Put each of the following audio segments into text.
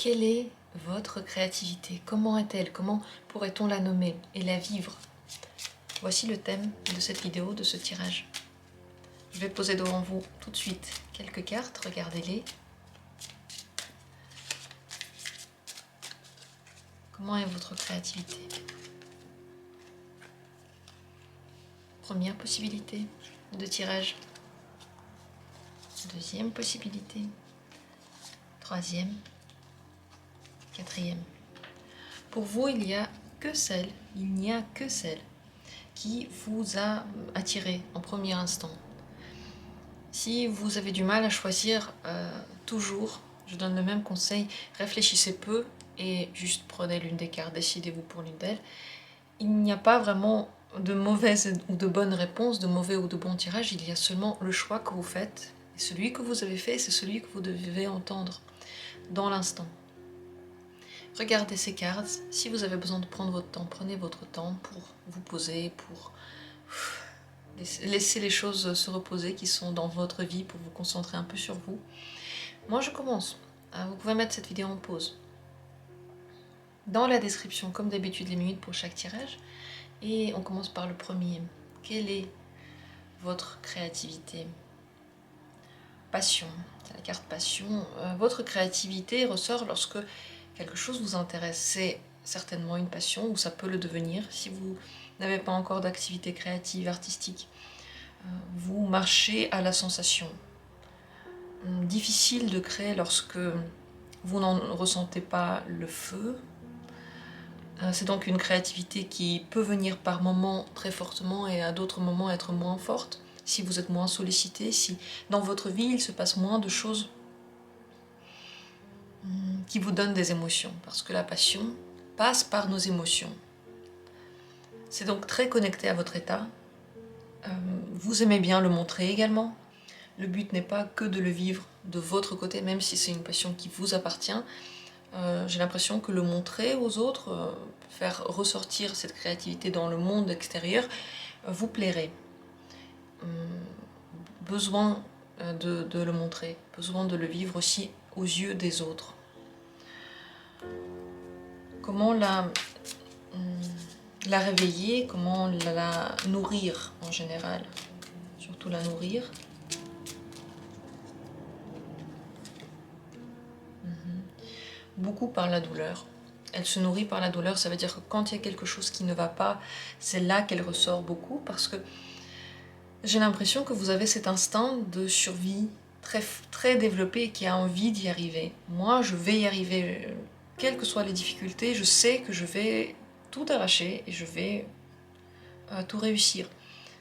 Quelle est votre créativité? Comment est-elle? Comment pourrait-on la nommer et la vivre? Voici le thème de cette vidéo, de ce tirage. Je vais poser devant vous tout de suite quelques cartes, regardez-les. Comment est votre créativité? Première possibilité de tirage. Deuxième possibilité. Troisième. Quatrième. Pour vous, il n'y a que celle qui vous a attiré en premier instant. Si vous avez du mal à choisir, toujours, je donne le même conseil, réfléchissez peu et juste prenez l'une des cartes, décidez-vous pour l'une d'elles. Il n'y a pas vraiment de mauvaise ou de bonne réponse, de mauvais ou de bon tirage, il y a seulement le choix que vous faites. Et celui que vous avez fait, c'est celui que vous devez entendre dans l'instant. Regardez ces cartes, si vous avez besoin de prendre votre temps, prenez votre temps pour vous poser, pour laisser les choses se reposer qui sont dans votre vie, pour vous concentrer un peu sur vous. Moi je commence, vous pouvez mettre cette vidéo en pause. Dans la description, comme d'habitude, les minutes pour chaque tirage, et on commence par le premier. Quelle est votre créativité? Passion, c'est la carte passion. Votre créativité ressort lorsque quelque chose vous intéresse. C'est certainement une passion, ou ça peut le devenir. Si vous n'avez pas encore d'activité créative, artistique, vous marchez à la sensation. Difficile de créer lorsque vous n'en ressentez pas le feu. C'est donc une créativité qui peut venir par moments très fortement et à d'autres moments être moins forte. Si vous êtes moins sollicité, si dans votre vie il se passe moins de choses qui vous donnent des émotions. Parce que la passion passe par nos émotions. C'est donc très connecté à votre état. Vous aimez bien le montrer également. Le but n'est pas que de le vivre de votre côté, même si c'est une passion qui vous appartient. J'ai l'impression que le montrer aux autres, faire ressortir cette créativité dans le monde extérieur, vous plairait. Besoin de le montrer, besoin de le vivre aussi aux yeux des autres. Comment la réveiller, comment la nourrir en général, surtout la nourrir. Beaucoup par la douleur. Elle se nourrit par la douleur, ça veut dire que quand il y a quelque chose qui ne va pas, c'est là qu'elle ressort beaucoup, parce que j'ai l'impression que vous avez cet instinct de survie très développé et qui a envie d'y arriver. Moi, je vais y arriver, quelles que soient les difficultés, je sais que je vais tout arracher et je vais tout réussir.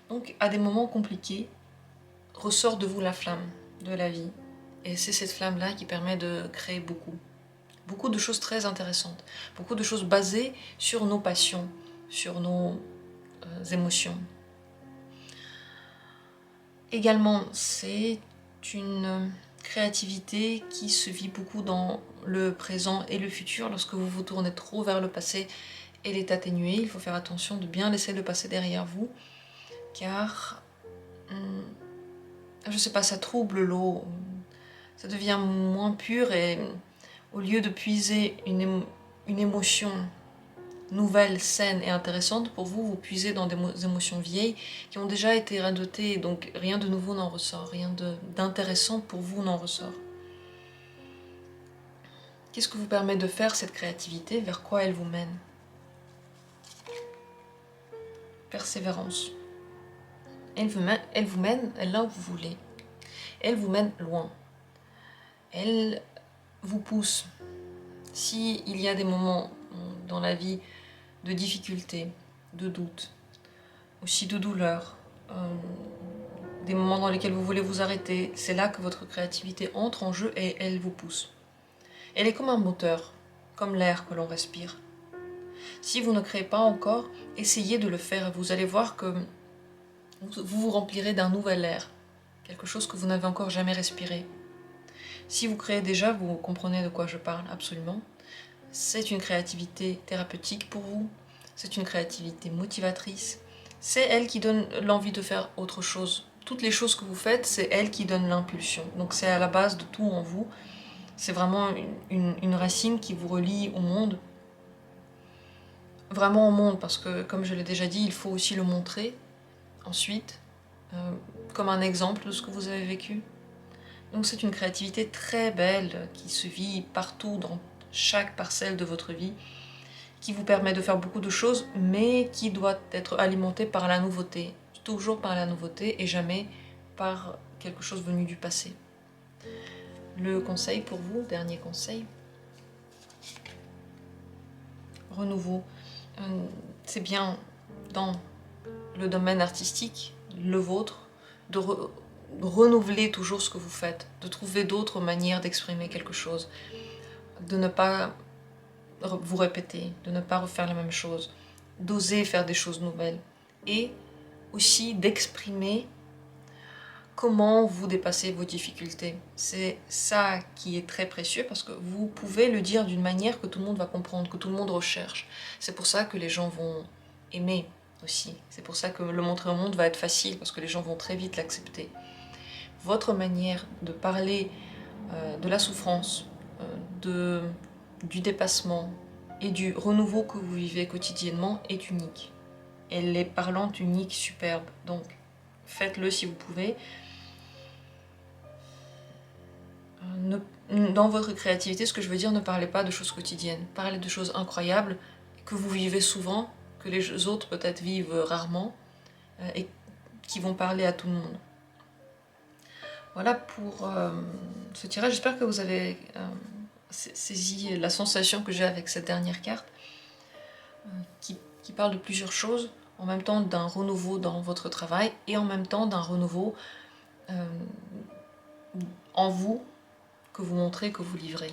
Donc, à des moments compliqués, ressort de vous la flamme de la vie. Et c'est cette flamme-là qui permet de créer beaucoup. Beaucoup de choses très intéressantes. Beaucoup de choses basées sur nos passions, sur nos émotions. Également, c'est une créativité qui se vit beaucoup dans le présent et le futur. Lorsque vous vous tournez trop vers le passé, elle est atténuée. Il faut faire attention de bien laisser le passé derrière vous, car, je sais pas, ça trouble l'eau. Ça devient moins pur et au lieu de puiser une émotion nouvelle, saine et intéressante, pour vous, vous puisez dans des émotions vieilles qui ont déjà été radotées, donc rien de nouveau n'en ressort, rien d'intéressant pour vous n'en ressort. Qu'est-ce que vous permet de faire cette créativité? Vers quoi elle vous mène? Persévérance. Elle vous mène là où vous voulez. Elle vous mène loin. Elle vous pousse. S'il y a des moments dans la vie de difficulté, de doute, aussi de douleur, des moments dans lesquels vous voulez vous arrêter, c'est là que votre créativité entre en jeu et elle vous pousse. Elle est comme un moteur, comme l'air que l'on respire. Si vous ne créez pas encore, essayez de le faire et vous allez voir que vous vous remplirez d'un nouvel air, quelque chose que vous n'avez encore jamais respiré. Si vous créez déjà, vous comprenez de quoi je parle absolument. C'est une créativité thérapeutique pour vous, c'est une créativité motivatrice. C'est elle qui donne l'envie de faire autre chose. Toutes les choses que vous faites, c'est elle qui donne l'impulsion. Donc c'est à la base de tout en vous. C'est vraiment une racine qui vous relie au monde. Vraiment au monde, parce que comme je l'ai déjà dit, il faut aussi le montrer ensuite, comme un exemple de ce que vous avez vécu. Donc c'est une créativité très belle qui se vit partout dans chaque parcelle de votre vie, qui vous permet de faire beaucoup de choses, mais qui doit être alimentée par la nouveauté. Toujours par la nouveauté et jamais par quelque chose venu du passé. Le conseil pour vous, dernier conseil, renouveau. C'est bien dans le domaine artistique, le vôtre, de renouveler toujours ce que vous faites, de trouver d'autres manières d'exprimer quelque chose, de ne pas vous répéter, de ne pas refaire la même chose, d'oser faire des choses nouvelles et aussi d'exprimer comment vous dépassez vos difficultés. C'est ça qui est très précieux parce que vous pouvez le dire d'une manière que tout le monde va comprendre, que tout le monde recherche. C'est pour ça que les gens vont aimer aussi. C'est pour ça que le montrer au monde va être facile parce que les gens vont très vite l'accepter. Votre manière de parler de la souffrance, du dépassement et du renouveau que vous vivez quotidiennement est unique. Elle est parlante, unique, superbe. Donc faites-le si vous pouvez. Dans votre créativité, ce que je veux dire, ne parlez pas de choses quotidiennes. Parlez de choses incroyables que vous vivez souvent, que les autres peut-être vivent rarement, et qui vont parler à tout le monde. Voilà pour ce tirage. J'espère que vous avez saisi la sensation que j'ai avec cette dernière carte, qui parle de plusieurs choses, en même temps d'un renouveau dans votre travail, et en même temps d'un renouveau en vous, que vous montrez, que vous livrez.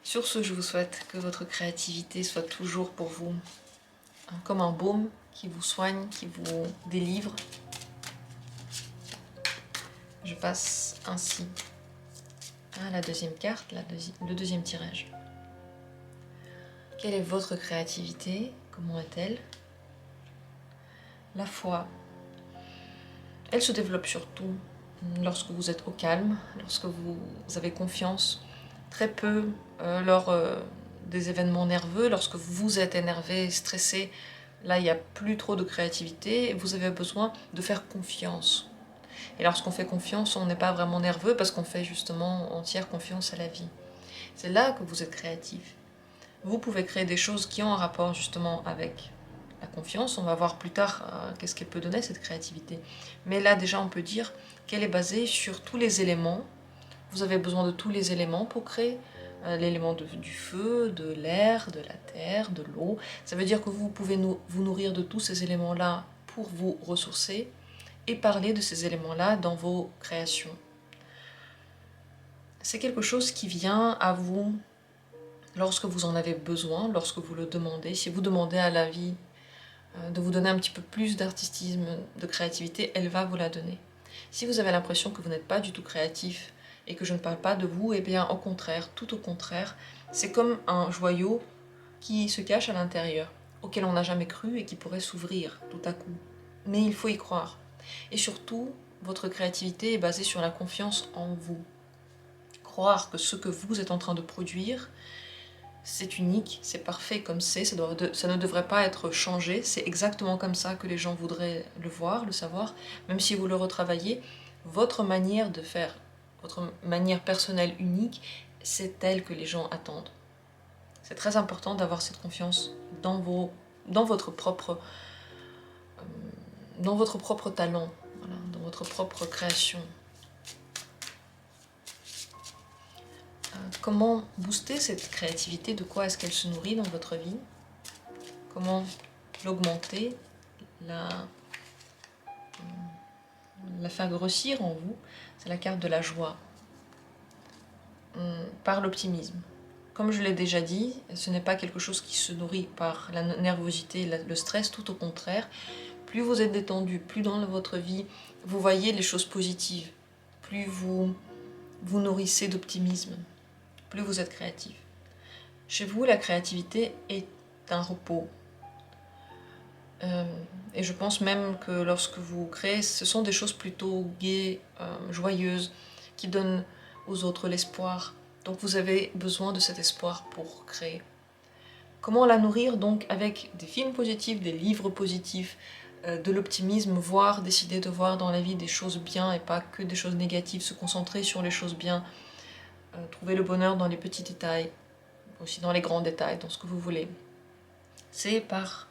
Sur ce, je vous souhaite que votre créativité soit toujours pour vous comme un baume qui vous soigne, qui vous délivre. Je passe ainsi à la deuxième carte, le deuxième tirage. Quelle est votre créativité? Comment est-elle? La foi, elle se développe surtout lorsque vous êtes au calme, lorsque vous avez confiance, très peu lors des événements nerveux, lorsque vous êtes énervé, stressé, là il n'y a plus trop de créativité et vous avez besoin de faire confiance. Et lorsqu'on fait confiance, on n'est pas vraiment nerveux parce qu'on fait justement entière confiance à la vie. C'est là que vous êtes créatif. Vous pouvez créer des choses qui ont un rapport justement avec la confiance. On va voir plus tard qu'est-ce qu'elle peut donner cette créativité. Mais là déjà on peut dire qu'elle est basée sur tous les éléments. Vous avez besoin de tous les éléments pour créer l'élément du feu, de l'air, de la terre, de l'eau. Ça veut dire que vous pouvez vous nourrir de tous ces éléments-là pour vous ressourcer et parler de ces éléments-là dans vos créations. C'est quelque chose qui vient à vous lorsque vous en avez besoin, lorsque vous le demandez. Si vous demandez à la vie de vous donner un petit peu plus d'artistisme, de créativité, elle va vous la donner. Si vous avez l'impression que vous n'êtes pas du tout créatif et que je ne parle pas de vous, eh bien au contraire, tout au contraire, c'est comme un joyau qui se cache à l'intérieur, auquel on n'a jamais cru et qui pourrait s'ouvrir tout à coup. Mais il faut y croire. Et surtout, votre créativité est basée sur la confiance en vous. Croire que ce que vous êtes en train de produire, c'est unique, c'est parfait comme c'est, ça ne devrait pas être changé, c'est exactement comme ça que les gens voudraient le voir, le savoir, même si vous le retravaillez, votre manière de faire, votre manière personnelle unique, c'est elle que les gens attendent. C'est très important d'avoir cette confiance dans votre propre talent, voilà, dans votre propre création. Comment booster cette créativité? De quoi est-ce qu'elle se nourrit dans votre vie? Comment l'augmenter, la faire grossir en vous? C'est la carte de la joie, par l'optimisme. Comme je l'ai déjà dit, ce n'est pas quelque chose qui se nourrit par la nervosité, le stress, tout au contraire. Plus vous êtes détendu, plus dans votre vie, vous voyez les choses positives, plus vous vous nourrissez d'optimisme, plus vous êtes créatif. Chez vous, la créativité est un repos. Et je pense même que lorsque vous créez, ce sont des choses plutôt gaies, joyeuses, qui donnent aux autres l'espoir. Donc vous avez besoin de cet espoir pour créer. Comment la nourrir? Donc avec des films positifs, des livres positifs, de l'optimisme, voire décider de voir dans la vie des choses bien et pas que des choses négatives, se concentrer sur les choses bien, trouver le bonheur dans les petits détails, aussi dans les grands détails, dans ce que vous voulez. C'est par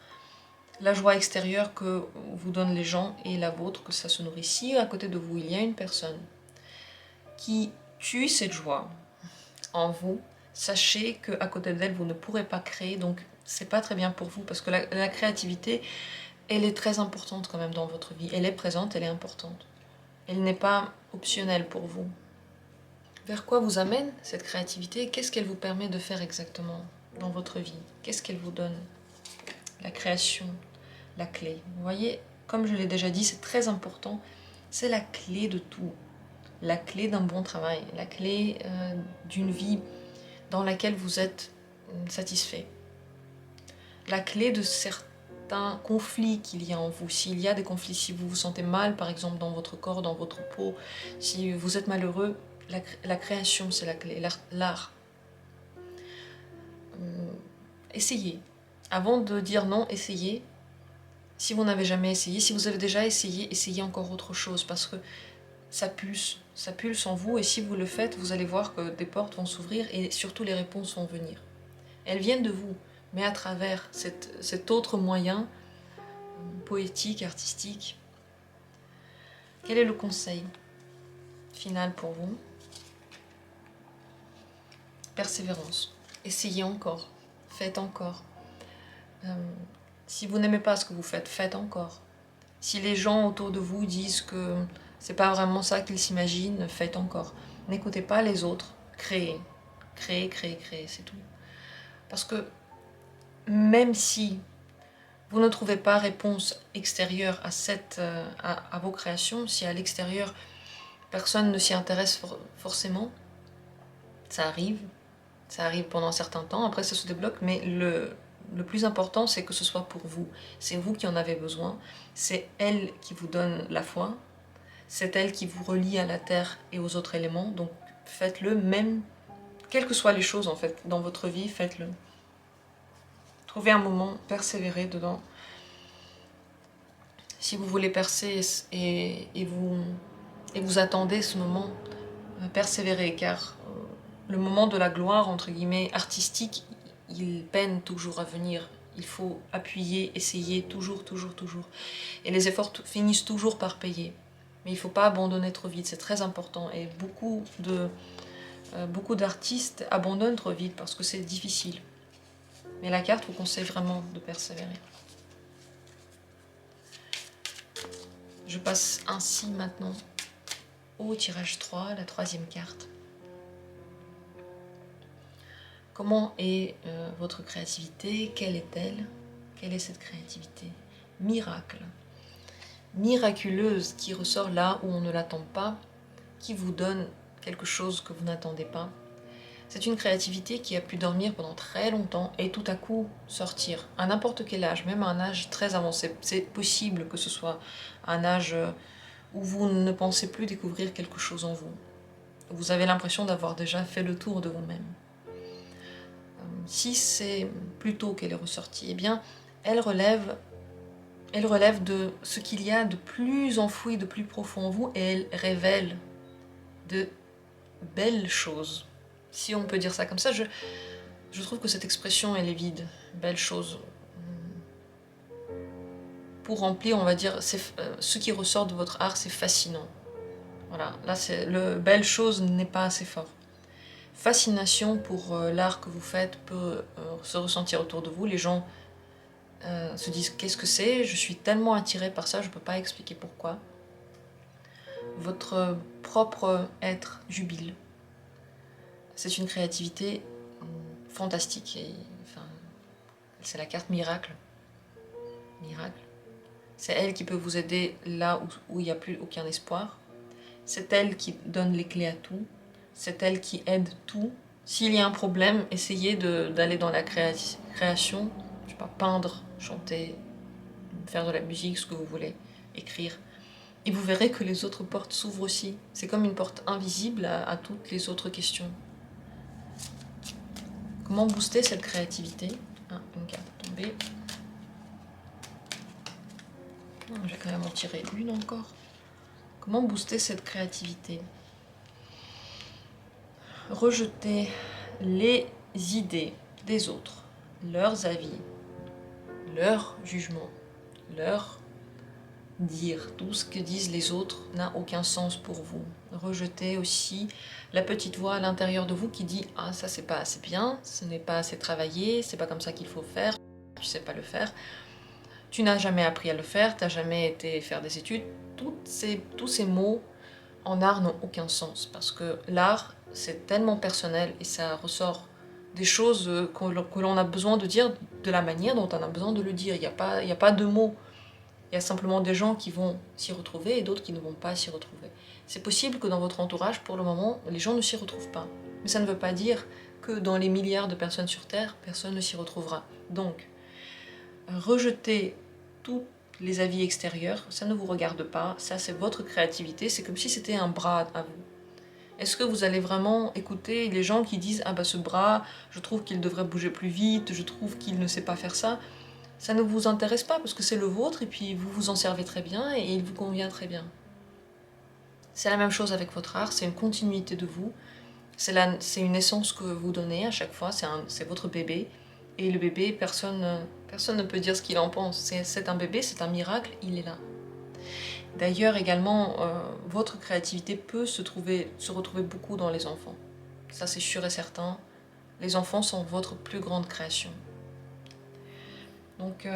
la joie extérieure que vous donnent les gens et la vôtre que ça se nourrit. Si à côté de vous il y a une personne qui tue cette joie en vous, sachez qu'à côté d'elle vous ne pourrez pas créer, donc c'est pas très bien pour vous, parce que la créativité, elle est très importante quand même dans votre vie. Elle est présente, elle est importante. Elle n'est pas optionnelle pour vous. Vers quoi vous amène cette créativité? Qu'est-ce qu'elle vous permet de faire exactement dans votre vie? Qu'est-ce qu'elle vous donne? La création, la clé. Vous voyez, comme je l'ai déjà dit, c'est très important. C'est la clé de tout. La clé d'un bon travail, la clé d'une vie dans laquelle vous êtes satisfait. La clé de certains conflits qu'il y a en vous. S'il y a des conflits, si vous vous sentez mal, par exemple, dans votre corps, dans votre peau, si vous êtes malheureux, la création, c'est la clé, l'art. Essayez. Avant de dire non, essayez. Si vous n'avez jamais essayé, si vous avez déjà essayé, essayez encore autre chose, parce que ça pulse en vous, et si vous le faites, vous allez voir que des portes vont s'ouvrir, et surtout les réponses vont venir. Elles viennent de vous, mais à travers cet autre moyen, poétique, artistique. Quel est le conseil final pour vous? Persévérance. Essayez encore, faites encore. Si vous n'aimez pas ce que vous faites, faites encore. Si les gens autour de vous disent que c'est pas vraiment ça qu'ils s'imaginent, faites encore. N'écoutez pas les autres, créez. Créez, créez, créez, c'est tout. Parce que même si vous ne trouvez pas réponse extérieure à vos créations, si à l'extérieur personne ne s'y intéresse forcément, ça arrive pendant un certain temps, après ça se débloque, mais le plus important c'est que ce soit pour vous. C'est vous qui en avez besoin, c'est elle qui vous donne la foi, c'est elle qui vous relie à la terre et aux autres éléments, donc faites-le, même quelles que soient les choses en fait dans votre vie, faites-le. Trouvez un moment, persévérez dedans. Si vous voulez percer et vous attendez ce moment, persévérez, car le moment de la gloire, entre guillemets, artistique, il peine toujours à venir. Il faut appuyer, essayer, toujours, toujours, toujours. Et les efforts finissent toujours par payer. Mais il ne faut pas abandonner trop vite, c'est très important. Et beaucoup d'artistes abandonnent trop vite parce que c'est difficile. Mais la carte vous conseille vraiment de persévérer. Je passe ainsi maintenant au tirage 3, la troisième carte. Comment est votre créativité? Quelle est-elle? Quelle est cette créativité? Miracle. Miraculeuse, qui ressort là où on ne l'attend pas, qui vous donne quelque chose que vous n'attendez pas. C'est une créativité qui a pu dormir pendant très longtemps et tout à coup sortir, à n'importe quel âge, même à un âge très avancé. C'est possible que ce soit un âge où vous ne pensez plus découvrir quelque chose en vous. Vous avez l'impression d'avoir déjà fait le tour de vous-même. Si c'est plus tôt qu'elle est ressortie, eh bien, elle relève de ce qu'il y a de plus enfoui, de plus profond en vous, et elle révèle de belles choses. Si on peut dire ça comme ça, je trouve que cette expression, elle est vide. Belles choses. Pour remplir, on va dire, ce qui ressort de votre art, c'est fascinant. Voilà, là, le belle chose n'est pas assez fort. Fascination pour l'art que vous faites peut se ressentir autour de vous. Les gens se disent qu'est-ce que c'est? Je suis tellement attirée par ça, je ne peux pas expliquer pourquoi. Votre propre être jubile. C'est une créativité fantastique. Enfin, c'est la carte miracle. Miracle. C'est elle qui peut vous aider là où il n'y a plus aucun espoir. C'est elle qui donne les clés à tout. C'est elle qui aide tout. S'il y a un problème, essayez d'aller dans la création. Je sais pas, peindre, chanter, faire de la musique, ce que vous voulez, écrire. Et vous verrez que les autres portes s'ouvrent aussi. C'est comme une porte invisible à toutes les autres questions. Comment booster cette créativité? Une carte tombée. Je vais quand même en tirer une encore. Comment booster cette créativité? Rejeter les idées des autres, leurs avis, leurs jugements, leurs dire. Tout ce que disent les autres n'a aucun sens pour vous. Rejetez aussi la petite voix à l'intérieur de vous qui dit « Ah, ça c'est pas assez bien, ce n'est pas assez travaillé, c'est pas comme ça qu'il faut faire, tu sais pas le faire, tu n'as jamais appris à le faire, tu n'as jamais été faire des études. » Tous ces mots en art n'ont aucun sens parce que l'art, c'est tellement personnel et ça ressort des choses que l'on a besoin de dire de la manière dont on a besoin de le dire. Il n'y a pas de mots. Il y a simplement des gens qui vont s'y retrouver et d'autres qui ne vont pas s'y retrouver. C'est possible que dans votre entourage, pour le moment, les gens ne s'y retrouvent pas. Mais ça ne veut pas dire que dans les milliards de personnes sur Terre, personne ne s'y retrouvera. Donc, rejetez tous les avis extérieurs, ça ne vous regarde pas, ça c'est votre créativité, c'est comme si c'était un bras à vous. Est-ce que vous allez vraiment écouter les gens qui disent « Ah bah ce bras, je trouve qu'il devrait bouger plus vite, je trouve qu'il ne sait pas faire ça ». Ça ne vous intéresse pas parce que c'est le vôtre et puis vous vous en servez très bien et il vous convient très bien. C'est la même chose avec votre art, c'est une continuité de vous, c'est une essence que vous donnez à chaque fois, c'est votre bébé. Et le bébé, personne ne peut dire ce qu'il en pense. C'est un bébé, c'est un miracle, il est là. D'ailleurs, également, votre créativité peut se retrouver beaucoup dans les enfants. Ça, c'est sûr et certain. Les enfants sont votre plus grande création. Donc,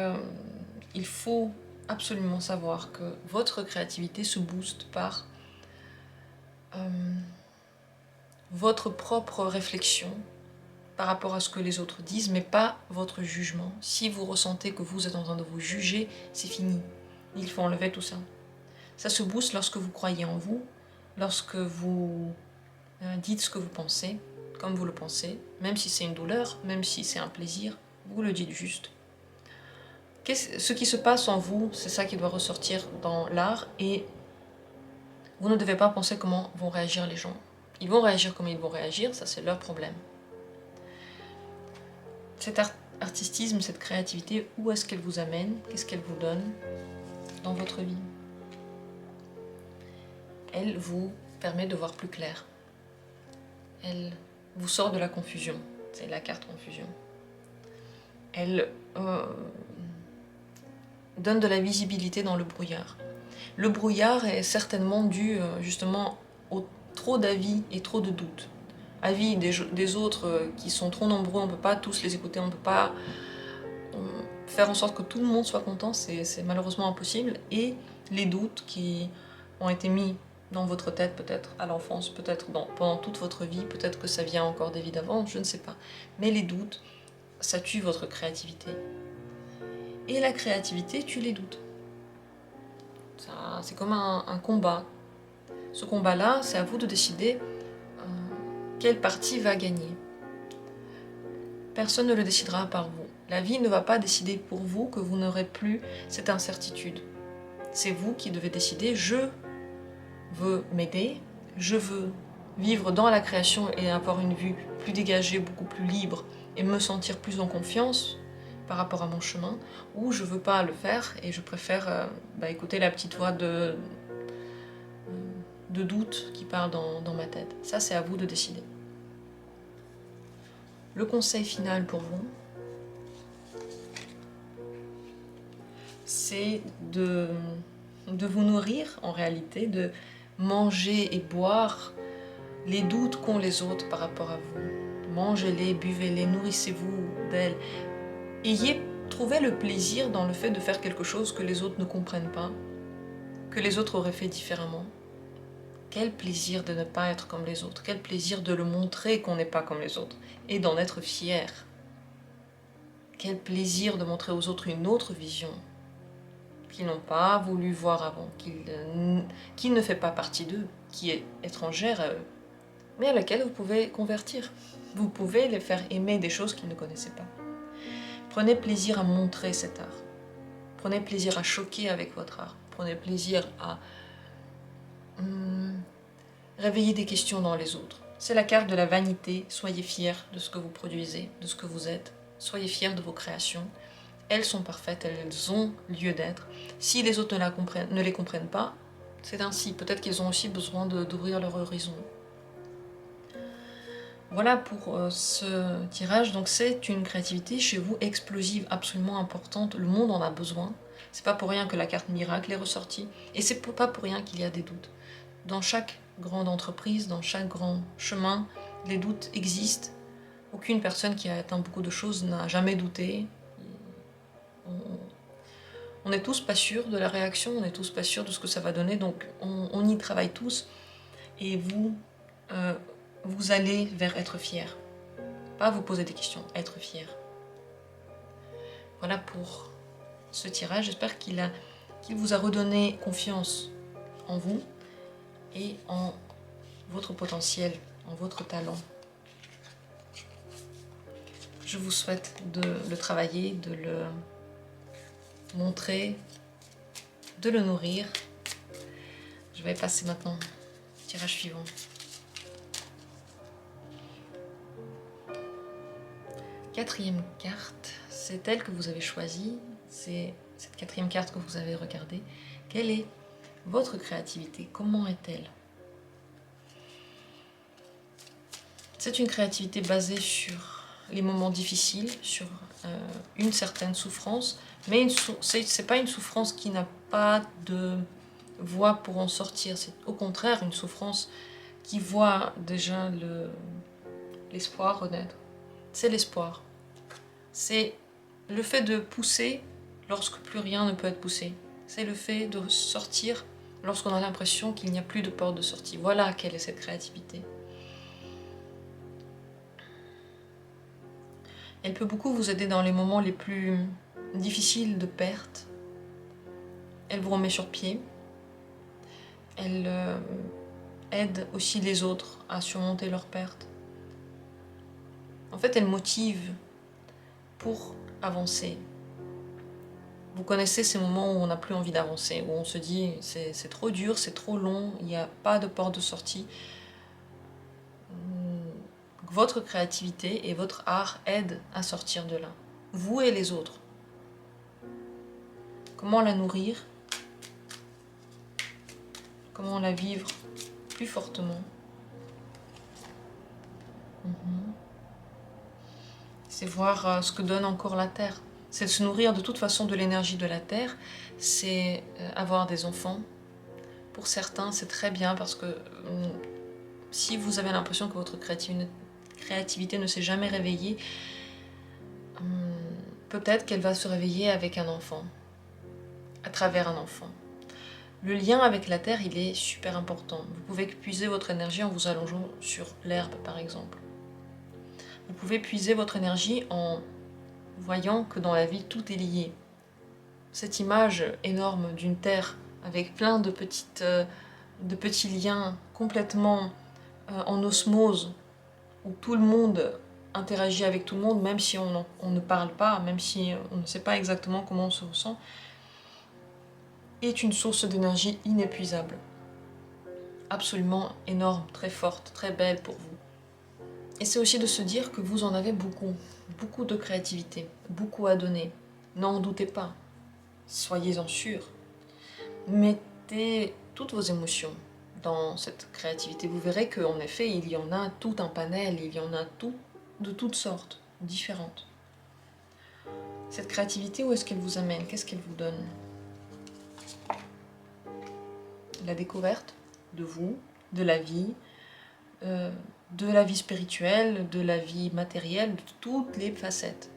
il faut absolument savoir que votre créativité se booste par votre propre réflexion par rapport à ce que les autres disent, mais pas votre jugement. Si vous ressentez que vous êtes en train de vous juger, c'est fini. Il faut enlever tout ça. Ça se booste lorsque vous croyez en vous, lorsque vous dites ce que vous pensez, comme vous le pensez, même si c'est une douleur, même si c'est un plaisir, vous le dites juste. Ce qui se passe en vous, c'est ça qui doit ressortir dans l'art, et vous ne devez pas penser comment vont réagir les gens. Ils vont réagir comme ils vont réagir, ça c'est leur problème. Cet artistisme, cette créativité, où est-ce qu'elle vous amène? Qu'est-ce qu'elle vous donne dans votre vie? Elle vous permet de voir plus clair. Elle vous sort de la confusion. C'est la carte confusion. Elle donne de la visibilité dans le brouillard. Le brouillard est certainement dû justement au trop d'avis et trop de doutes. Avis des autres qui sont trop nombreux, on ne peut pas tous les écouter, on ne peut pas faire en sorte que tout le monde soit content, c'est malheureusement impossible. Et les doutes qui ont été mis dans votre tête, peut-être à l'enfance, peut-être pendant toute votre vie, peut-être que ça vient encore des vies d'avant, je ne sais pas. Mais les doutes, ça tue votre créativité. Et la créativité tue les doutes. C'est comme un combat. Ce combat-là, c'est à vous de décider quelle partie va gagner. Personne ne le décidera par vous. La vie ne va pas décider pour vous que vous n'aurez plus cette incertitude. C'est vous qui devez décider, je veux m'aider, je veux vivre dans la création et avoir une vue plus dégagée, beaucoup plus libre et me sentir plus en confiance par rapport à mon chemin, ou je veux pas le faire et je préfère écouter la petite voix de doute qui parle dans ma tête. Ça, c'est à vous de décider. Le conseil final pour vous, c'est de vous nourrir en réalité, de manger et boire les doutes qu'ont les autres par rapport à vous. Mangez-les, buvez-les, nourrissez-vous d'elles. Trouvez le plaisir dans le fait de faire quelque chose que les autres ne comprennent pas, que les autres auraient fait différemment. Quel plaisir de ne pas être comme les autres, quel plaisir de le montrer qu'on n'est pas comme les autres, et d'en être fier. Quel plaisir de montrer aux autres une autre vision, qu'ils n'ont pas voulu voir avant, qui ne fait pas partie d'eux, qui est étrangère à eux, mais à laquelle vous pouvez convertir. Vous pouvez les faire aimer des choses qu'ils ne connaissaient pas. Prenez plaisir à montrer cet art. Prenez plaisir à choquer avec votre art. Prenez plaisir à réveiller des questions dans les autres. C'est la carte de la vanité. Soyez fiers de ce que vous produisez, de ce que vous êtes. Soyez fiers de vos créations. Elles sont parfaites, elles ont lieu d'être. Si les autres ne les comprennent pas, c'est ainsi. Peut-être qu'ils ont aussi besoin d'ouvrir leur horizon. Voilà pour ce tirage. Donc c'est une créativité chez vous explosive, absolument importante. Le monde en a besoin. C'est pas pour rien que la carte miracle est ressortie. Et c'est pas pour rien qu'il y a des doutes. Dans chaque grande entreprise, dans chaque grand chemin, les doutes existent. Aucune personne qui a atteint beaucoup de choses n'a jamais douté. On n'est tous pas sûrs de la réaction, on n'est tous pas sûrs de ce que ça va donner, donc on y travaille tous. Et vous, vous allez vers être fier. Pas vous poser des questions, être fier. Voilà pour ce tirage. J'espère qu'il vous a redonné confiance en vous et en votre potentiel, en votre talent. Je vous souhaite de le travailler, de le montrer, de le nourrir. Je vais passer maintenant au tirage suivant. Quatrième carte, c'est elle que vous avez choisie, c'est cette quatrième carte que vous avez regardée. Quelle est votre créativité? Comment est-elle? C'est une créativité basée sur les moments difficiles, sur une certaine souffrance, mais c'est pas une souffrance qui n'a pas de voie pour en sortir, c'est au contraire une souffrance qui voit déjà l'espoir renaître. C'est l'espoir. C'est le fait de pousser lorsque plus rien ne peut être poussé. C'est le fait de sortir lorsqu'on a l'impression qu'il n'y a plus de porte de sortie. Voilà quelle est cette créativité. Elle peut beaucoup vous aider dans les moments les plus difficiles de perte. Elle vous remet sur pied. Elle aide aussi les autres à surmonter leurs pertes. En fait, elle motive pour avancer. Vous connaissez ces moments où on n'a plus envie d'avancer, où on se dit c'est trop dur, c'est trop long, il n'y a pas de porte de sortie. Votre créativité et votre art aident à sortir de là. Vous et les autres. Comment la nourrir? Comment la vivre plus fortement? C'est voir ce que donne encore la Terre. C'est se nourrir de toute façon de l'énergie de la Terre. C'est avoir des enfants. Pour certains, c'est très bien parce que si vous avez l'impression que votre créativité ne s'est jamais réveillée, peut-être qu'elle va se réveiller avec un enfant, à travers un enfant. Le lien avec la terre, il est super important. Vous pouvez puiser votre énergie en vous allongeant sur l'herbe, par exemple. Vous pouvez puiser votre énergie en voyant que dans la vie, tout est lié. Cette image énorme d'une terre avec plein de petits liens complètement en osmose, où tout le monde interagit avec tout le monde, même si on ne parle pas, même si on ne sait pas exactement comment on se ressent, est une source d'énergie inépuisable. Absolument énorme, très forte, très belle pour vous. Et c'est aussi de se dire que vous en avez beaucoup, beaucoup de créativité, beaucoup à donner. N'en doutez pas, soyez-en sûrs. Mettez toutes vos émotions dans cette créativité. Vous verrez qu'en effet, il y en a tout un panel, il y en a tout, de toutes sortes, différentes. Cette créativité, où est-ce qu'elle vous amène? Qu'est-ce qu'elle vous donne? La découverte de vous, de la vie spirituelle, de la vie matérielle, de toutes les facettes.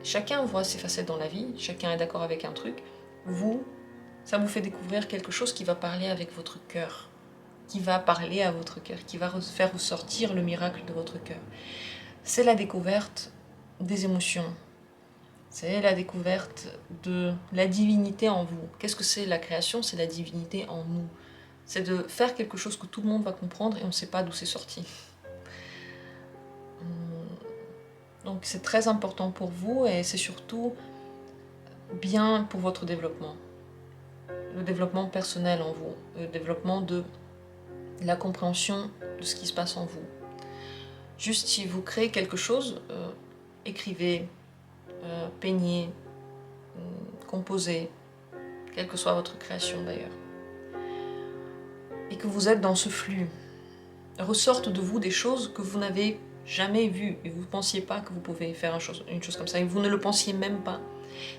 Chacun voit ses facettes dans la vie, chacun est d'accord avec un truc. Vous, ça vous fait découvrir quelque chose qui va parler avec votre cœur, qui va parler à votre cœur, qui va faire ressortir le miracle de votre cœur. C'est la découverte des émotions. C'est la découverte de la divinité en vous. Qu'est-ce que c'est la création? C'est la divinité en nous. C'est de faire quelque chose que tout le monde va comprendre et on ne sait pas d'où c'est sorti. Donc c'est très important pour vous et c'est surtout bien pour votre développement. Le développement personnel en vous, le développement de la compréhension de ce qui se passe en vous. Juste si vous créez quelque chose, écrivez, peignez, composez, quelle que soit votre création d'ailleurs. Et que vous êtes dans ce flux. Ressortent de vous des choses que vous n'avez jamais vues et vous ne pensiez pas que vous pouvez faire une chose comme ça et vous ne le pensiez même pas.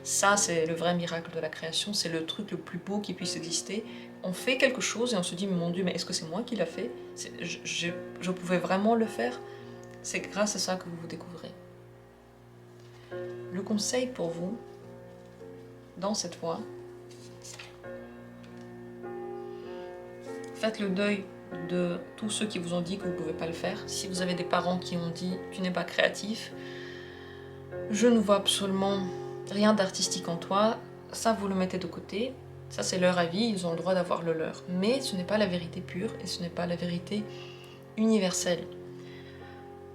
Ça, c'est le vrai miracle de la création, c'est le truc le plus beau qui puisse exister. On fait quelque chose et on se dit, mais mon Dieu, mais est-ce que c'est moi qui l'a fait? Je pouvais vraiment le faire? C'est grâce à ça que vous vous découvrez. Le conseil pour vous, dans cette voie, faites le deuil de tous ceux qui vous ont dit que vous ne pouvez pas le faire. Si vous avez des parents qui ont dit « tu n'es pas créatif », je ne vois absolument rien d'artistique en toi, ça vous le mettez de côté, ça c'est leur avis, ils ont le droit d'avoir le leur. Mais ce n'est pas la vérité pure et ce n'est pas la vérité universelle.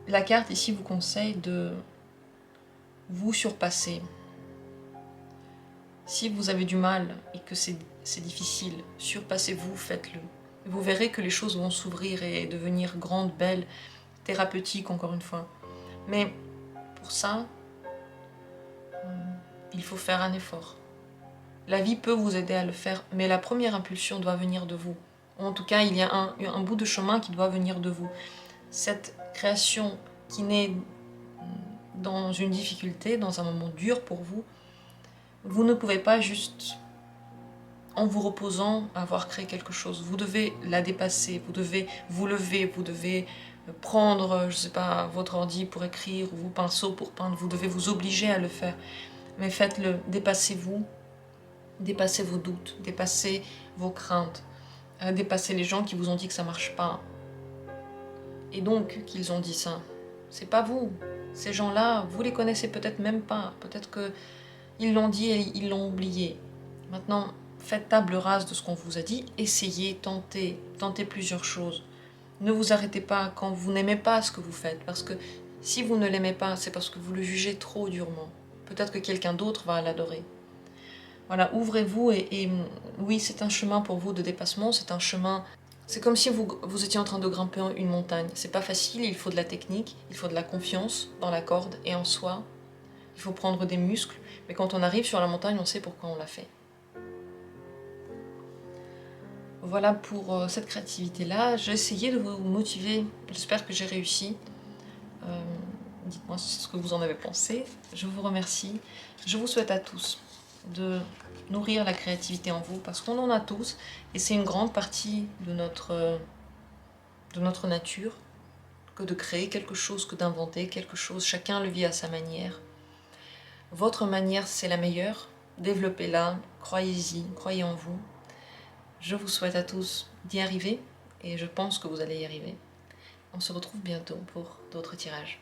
La carte ici vous conseille de vous surpasser. Si vous avez du mal et que c'est difficile, surpassez-vous, faites-le. Vous verrez que les choses vont s'ouvrir et devenir grandes, belles, thérapeutiques encore une fois. Mais pour ça, il faut faire un effort. La vie peut vous aider à le faire, mais la première impulsion doit venir de vous. En tout cas, il y a un bout de chemin qui doit venir de vous. Cette création qui naît dans une difficulté, dans un moment dur pour vous, vous ne pouvez pas juste, en vous reposant, avoir créé quelque chose. Vous devez la dépasser, vous devez vous lever, vous devez prendre, je sais pas, votre ordi pour écrire, ou vos pinceaux pour peindre, vous devez vous obliger à le faire. Mais faites-le, dépassez-vous, dépassez vos doutes, dépassez vos craintes, dépassez les gens qui vous ont dit que ça marche pas. Et donc, qu'ils ont dit ça. C'est pas vous. Ces gens-là, vous les connaissez peut-être même pas. Peut-être qu'ils l'ont dit et ils l'ont oublié. Maintenant, faites table rase de ce qu'on vous a dit. Essayez, tentez plusieurs choses. Ne vous arrêtez pas quand vous n'aimez pas ce que vous faites. Parce que si vous ne l'aimez pas, c'est parce que vous le jugez trop durement. Peut-être que quelqu'un d'autre va l'adorer. Voilà, ouvrez-vous et oui, c'est un chemin pour vous de dépassement. C'est un chemin... C'est comme si vous étiez en train de grimper une montagne. C'est pas facile, il faut de la technique, il faut de la confiance dans la corde et en soi. Il faut prendre des muscles, mais quand on arrive sur la montagne, on sait pourquoi on l'a fait. Voilà pour cette créativité-là. J'ai essayé de vous motiver, j'espère que j'ai réussi. Dites-moi ce que vous en avez pensé. Je vous remercie. Je vous souhaite à tous de nourrir la créativité en vous, parce qu'on en a tous, et c'est une grande partie de notre nature, que de créer quelque chose, que d'inventer quelque chose. Chacun le vit à sa manière. Votre manière, c'est la meilleure. Développez-la, croyez-y, croyez en vous. Je vous souhaite à tous d'y arriver, et je pense que vous allez y arriver. On se retrouve bientôt pour d'autres tirages.